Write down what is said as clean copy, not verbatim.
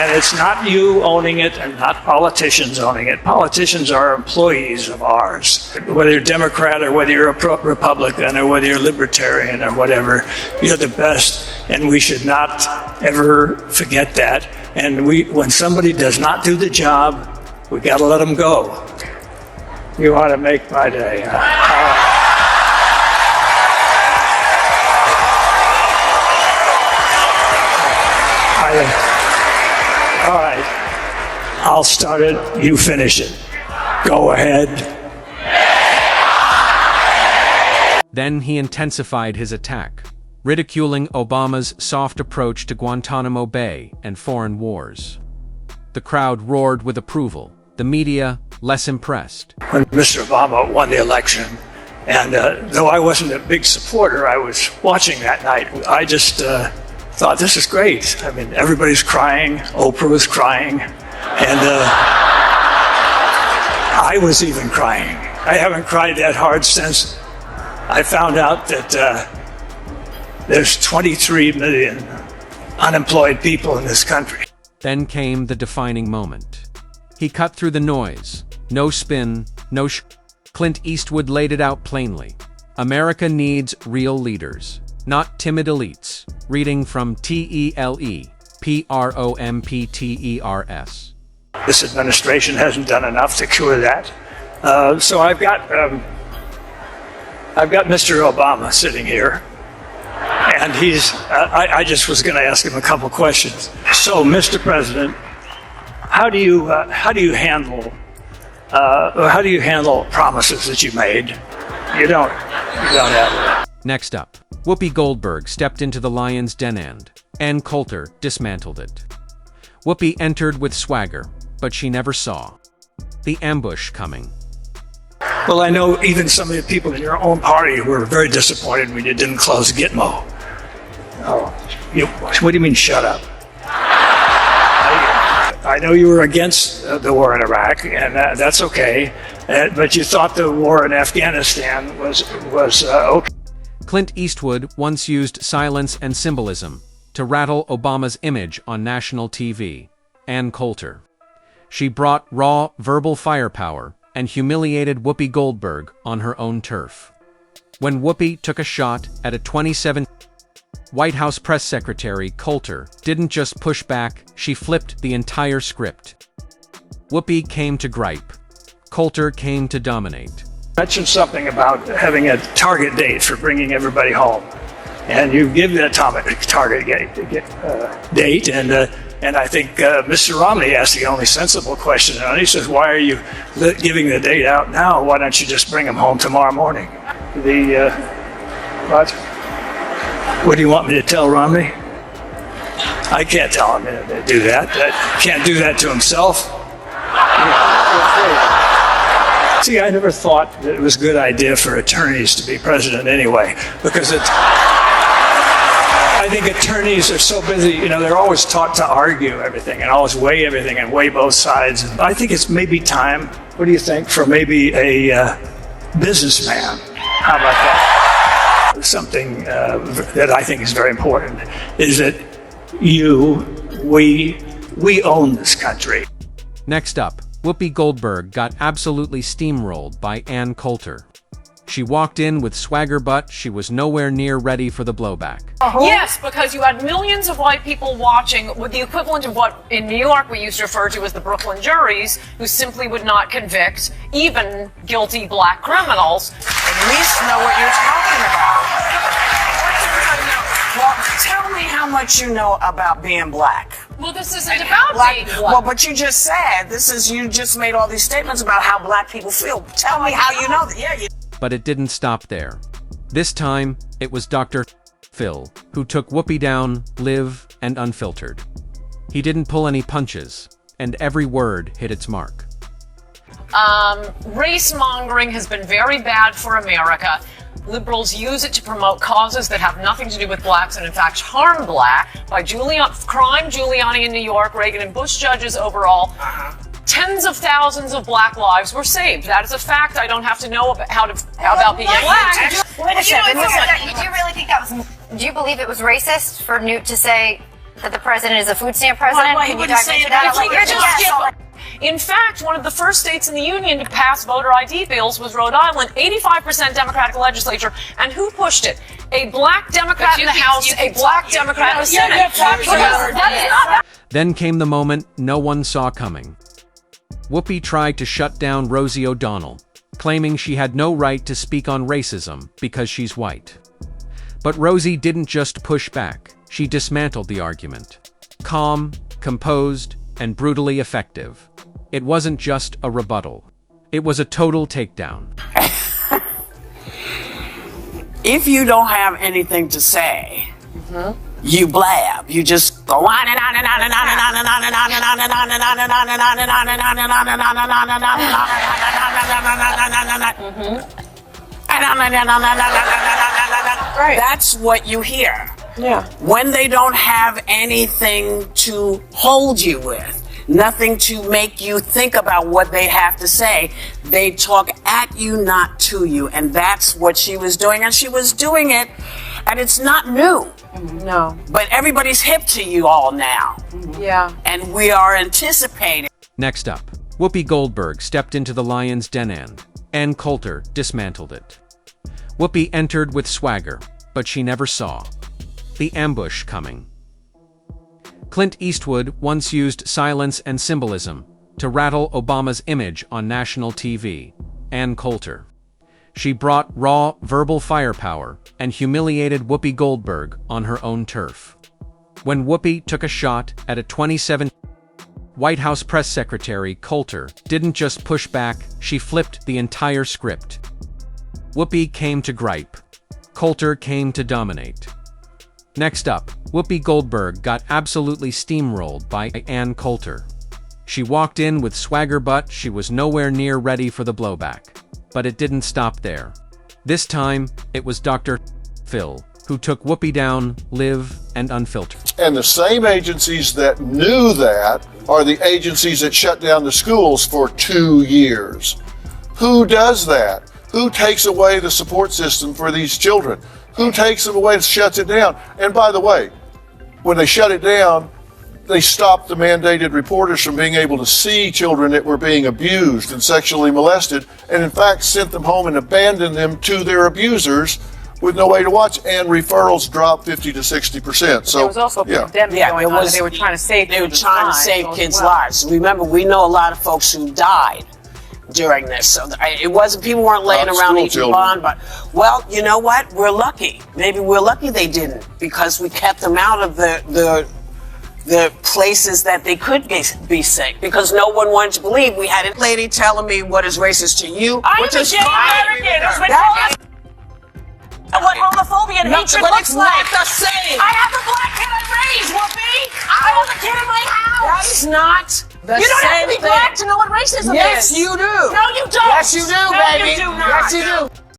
And it's not you owning it and not politicians owning it. Politicians are employees of ours. Whether you're Democrat or whether you're a Republican or whether you're libertarian or whatever, you're the best. And we should not ever forget that. And when somebody does not do the job, we got to let them go. You ought to make my day. All right, I'll start it, you finish it. Go ahead. Then he intensified his attack, ridiculing Obama's soft approach to Guantanamo Bay and foreign wars. The crowd roared with approval, the media less impressed. When Mr. Obama won the election, and though I wasn't a big supporter, I was watching that night. I just thought, this is great. I mean, everybody's crying. Oprah was crying. And I was even crying. I haven't cried that hard since I found out that there's 23 million unemployed people in this country. Then came the defining moment. He cut through the noise. No spin, no Clint Eastwood laid it out plainly. America needs real leaders, not timid elites. Reading from TELEPROMPTERS. This administration hasn't done enough to cure that. So I've got Mr. Obama sitting here, and I just was going to ask him a couple questions. So, Mr. President, how do you handle promises that you made? You don't have it. Next up, Whoopi Goldberg stepped into the lion's den and Ann Coulter dismantled it. Whoopi entered with swagger, but she never saw the ambush coming. Well, I know even some of the people in your own party were very disappointed when you didn't close Gitmo. Oh, what do you mean, shut up? I know you were against the war in Iraq, and that's okay, but you thought the war in Afghanistan was okay. Clint Eastwood once used silence and symbolism to rattle Obama's image on national TV. Ann Coulter. She brought raw verbal firepower and humiliated Whoopi Goldberg on her own turf. When Whoopi took a shot at a 27 White House press secretary, Coulter didn't just push back, she flipped the entire script. Whoopi came to gripe. Coulter came to dominate. Mentioned something about having a target date for bringing everybody home, and you give that target date, and I think Mr. Romney asked the only sensible question, and he says, "Why are you giving the date out now? Why don't you just bring them home tomorrow morning?" What do you want me to tell Romney? I can't tell him to do that. Can't do that to himself. See, I never thought that it was a good idea for attorneys to be president anyway, because I think attorneys are so busy, they're always taught to argue everything and always weigh everything and weigh both sides. I think it's maybe time, what do you think, for maybe a businessman? How about that? Something that I think is very important is that we own this country. Next up, Whoopi Goldberg got absolutely steamrolled by Ann Coulter. She walked in with swagger, but she was nowhere near ready for the blowback. Yes, because you had millions of white people watching with the equivalent of what in New York we used to refer to as the Brooklyn juries, who simply would not convict even guilty black criminals. At least know what you're talking about. Well, tell me how much you know about being black. Well, this isn't about being black. Well, but you just said, you just made all these statements about how black people feel. Tell me how you know that. Yeah, But it didn't stop there. This time, it was Dr. Phil who took Whoopi down, live and unfiltered. He didn't pull any punches, and every word hit its mark. Race mongering has been very bad for America. Liberals use it to promote causes that have nothing to do with blacks and in fact harm black. By crime Giuliani in New York, Reagan and Bush judges overall, tens of thousands of black lives were saved. That is a fact. I don't have to know about being black. Wait a second. You do really think that was? Do you believe it was racist for Newt to say That the president is a food stamp president? Well, he Can you wouldn't dive say into that. that? If he could just Yes. In fact, one of the first states in the union to pass voter ID bills was Rhode Island, 85% Democratic legislature. And who pushed it? A black Democrat in the House, a black Democrat in the Senate. Then came the moment no one saw coming. Whoopi tried to shut down Rosie O'Donnell, claiming she had no right to speak on racism because she's white. But Rosie didn't just push back, she dismantled the argument. Calm, composed, and brutally effective. It wasn't just a rebuttal. It was a total takedown. If you don't have anything to say, you blab. You just go on and on and on and on and on and on and on and on and on and on and on and on and on and on and on and on and on and on and on. Right. That's what you hear. Yeah. When they don't have anything to hold you with, nothing to make you think about what they have to say, they talk at you, not to you. And that's what she was doing. And she was doing it, and it's not new. No. But everybody's hip to you all now. Yeah. And we are anticipating. Next up, Whoopi Goldberg stepped into the lion's den and Ann Coulter dismantled it. Whoopi entered with swagger, but she never saw the ambush coming. Clint Eastwood once used silence and symbolism to rattle Obama's image on national TV. Ann Coulter. She brought raw verbal firepower and humiliated Whoopi Goldberg on her own turf. When Whoopi took a shot at a 2017 White House press secretary, Coulter didn't just push back, she flipped the entire script. Whoopi came to gripe. Coulter came to dominate. Next up, Whoopi Goldberg got absolutely steamrolled by Ann Coulter. She walked in with swagger, but she was nowhere near ready for the blowback. But it didn't stop there. This time, it was Dr. Phil who took Whoopi down, live and unfiltered. And the same agencies that knew that are the agencies that shut down the schools for 2 years. Who does that? Who takes away the support system for these children? Who takes them away and shuts it down? And by the way, when they shut it down, they stopped the mandated reporters from being able to see children that were being abused and sexually molested, and in fact sent them home and abandoned them to their abusers with no way to watch, and referrals dropped 50 to 60%. So There was also a pandemic going on. They were trying to save They were people's trying to lives save as kids' well. lives. Remember, we know a lot of folks who died during this. So it wasn't, people weren't laying around School eating children. bond, but, well, you know what? We're lucky. Maybe we're lucky they didn't, because we kept them out of the places that they could be sick, because no one wanted to believe. We had a lady telling me what is racist to you, which is fine. What homophobia and hatred looks like. Not the same. I have the black kid I raised, Whoopi. I have a kid in my That house. is not the You don't have same to be thing. black to know what racism is. Yes, you do. No, you don't. Yes, you do, No, baby. you do not. Yes, you do.